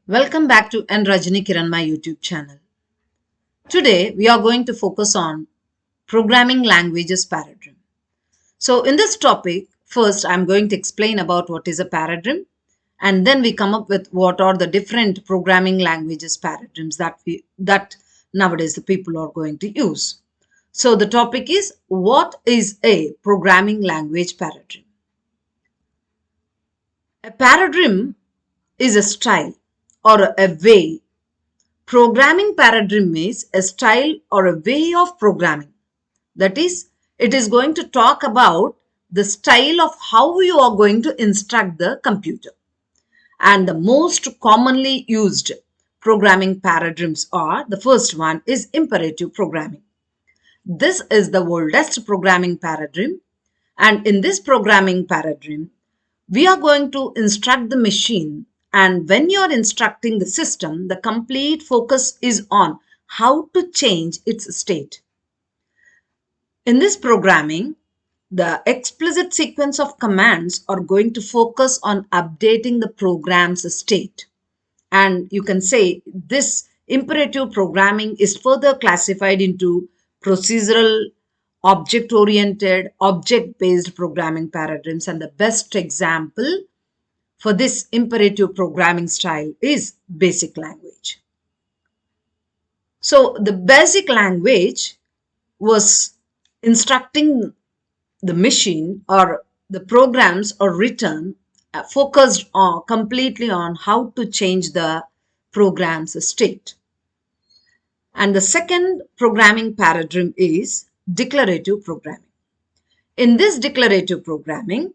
Welcome back to N.Rajini Kiranmai YouTube channel. Today we are going to focus on programming languages paradigm. So in this topic, first I'm going to explain about what is a paradigm, and then we come up with what are the different programming languages paradigms that nowadays the people are going to use. So the topic is, what is a programming language paradigm? A paradigm is a style or a way. Programming paradigm is a style or a way of programming. That is, it is going to talk about the style of how you are going to instruct the computer. And the most commonly used programming paradigms are, the first one is imperative programming. This is the oldest programming paradigm. And in this programming paradigm, we are going to instruct the machine, and when you are instructing the system, the complete focus is on how to change its state. In this programming, the explicit sequence of commands are going to focus on updating the program's state. And you can say this imperative programming is further classified into procedural, object-oriented, object-based programming paradigms. And the best example for this imperative programming style is basic language. So the basic language was instructing the machine, or the programs are written focused on completely on how to change the program's state. And the second programming paradigm is declarative programming. In this declarative programming,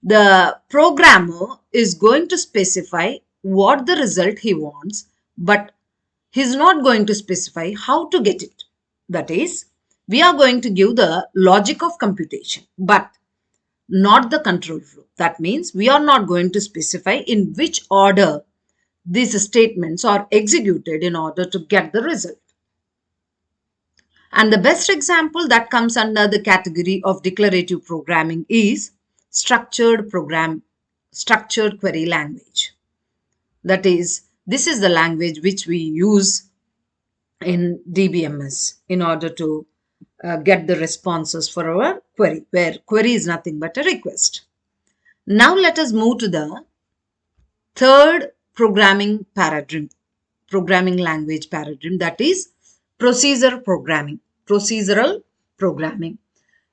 the programmer is going to specify what the result he wants, but he's not going to specify how to get it. That is, we are going to give the logic of computation, but not the control flow. That means we are not going to specify in which order these statements are executed in order to get the result. And the best example that comes under the category of declarative programming is structured query language. That is, this is the language which we use in DBMS in order to get the responses for our query, where query is nothing but a request. Now let us move to the third programming language paradigm, that is procedural programming.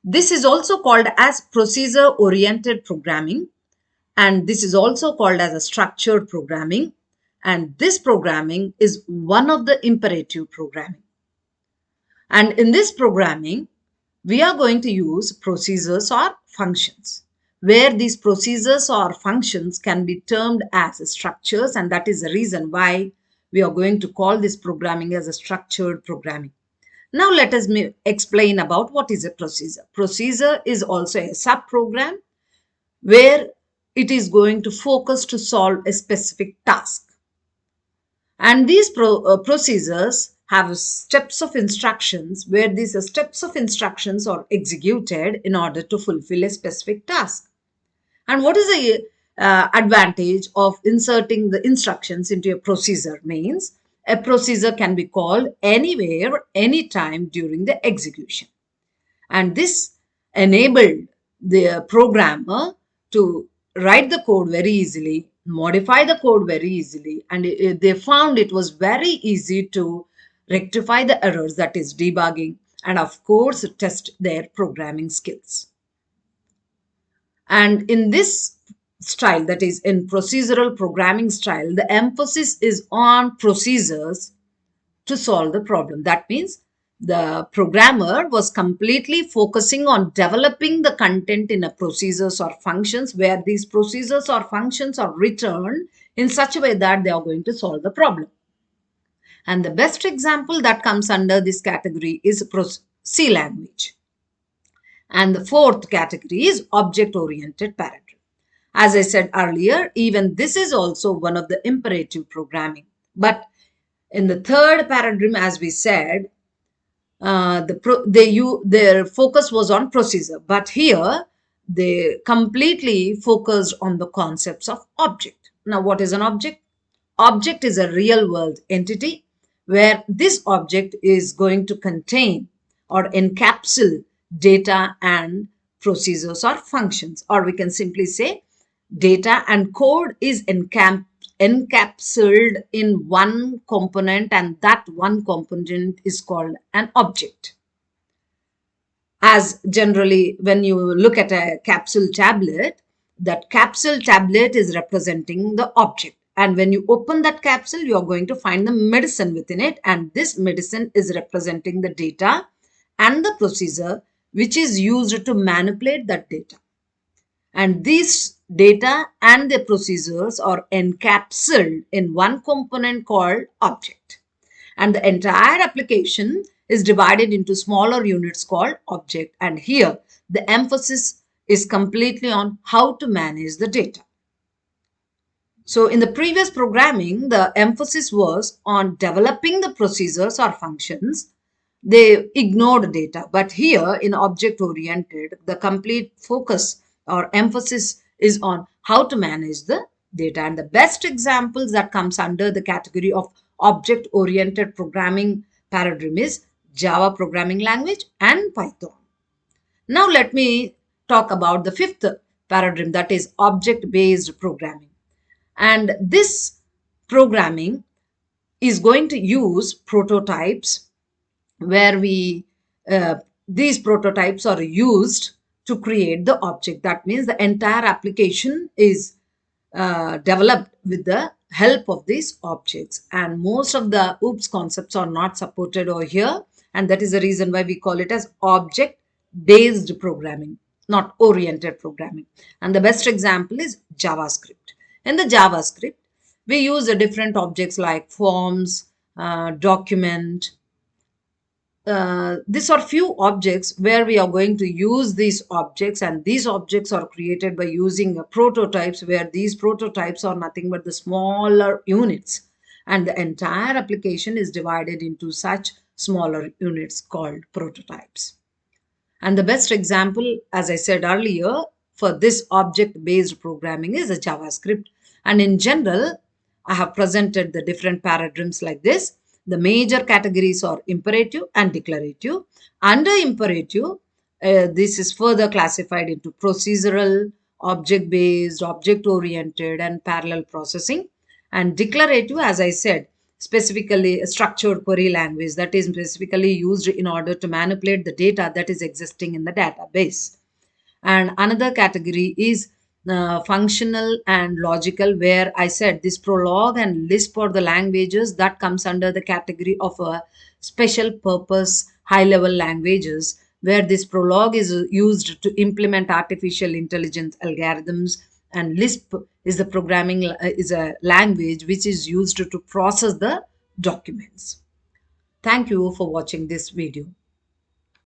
This is also called as procedure-oriented programming, and this is also called as a structured programming, and this programming is one of the imperative programming. And in this programming, we are going to use procedures or functions, where these procedures or functions can be termed as structures, and that is the reason why we are going to call this programming as a structured programming. Now let us explain about what is a procedure. Procedure is also a subprogram where it is going to focus to solve a specific task. And these procedures have steps of instructions where these steps of instructions are executed in order to fulfill a specific task. And what is the advantage of inserting the instructions into a procedure means a procedure can be called anywhere, anytime during the execution. And this enabled the programmer to write the code very easily, modify the code very easily, and they found it was very easy to rectify the errors, that is debugging, and of course test their programming skills. And in this style, that is in procedural programming style, the emphasis is on procedures to solve the problem. That means the programmer was completely focusing on developing the content in a procedures or functions, where these procedures or functions are written in such a way that they are going to solve the problem. And the best example that comes under this category is C language. And the fourth category is object-oriented paradigm. As I said earlier, even this is also one of the imperative programming. But in the third paradigm, as we said, their focus was on procedure. But here, they completely focused on the concepts of object. Now, what is an object? object is a real world entity where this object is going to contain or encapsulate data and procedures or functions, or we can simply say data and code is encapsulated in one component, and that one component is called an object. As generally, when you look at a capsule tablet, that capsule tablet is representing the object. And when you open that capsule, you are going to find the medicine within it. And this medicine is representing the data and the procedure which is used to manipulate that data. And these data and the procedures are encapsulated in one component called object. And the entire application is divided into smaller units called object. And here the emphasis is completely on how to manage the data. So in the previous programming, the emphasis was on developing the procedures or functions. They ignored data. But here in object-oriented, the complete focus or emphasis is on how to manage the data. And the best examples that comes under the category of object-oriented programming paradigm is Java programming language and Python. Now let me talk about the fifth paradigm, that is object-based programming. And this programming is going to use prototypes where these prototypes are used to create the object. That means the entire application is developed with the help of these objects, and most of the OOPS concepts are not supported over here, and that is the reason why we call it as object based programming, not oriented programming. And the best example is JavaScript. In the JavaScript, we use the different objects like forms, document. These are few objects where we are going to use these objects, and these objects are created by using prototypes, where these prototypes are nothing but the smaller units, and the entire application is divided into such smaller units called prototypes. And the best example, as I said earlier, for this object-based programming is a JavaScript. And in general, I have presented the different paradigms like this. The major categories are imperative and declarative. Under imperative, this is further classified into procedural, object-based, object-oriented, and parallel processing. And declarative, as I said, specifically a structured query language that is specifically used in order to manipulate the data that is existing in the database. And another category is functional and logical, where I said this prologue and Lisp for the languages that comes under the category of a special purpose high level languages, where this prologue is used to implement artificial intelligence algorithms, and Lisp is the programming is a language which is used to process the documents. Thank you for watching this video.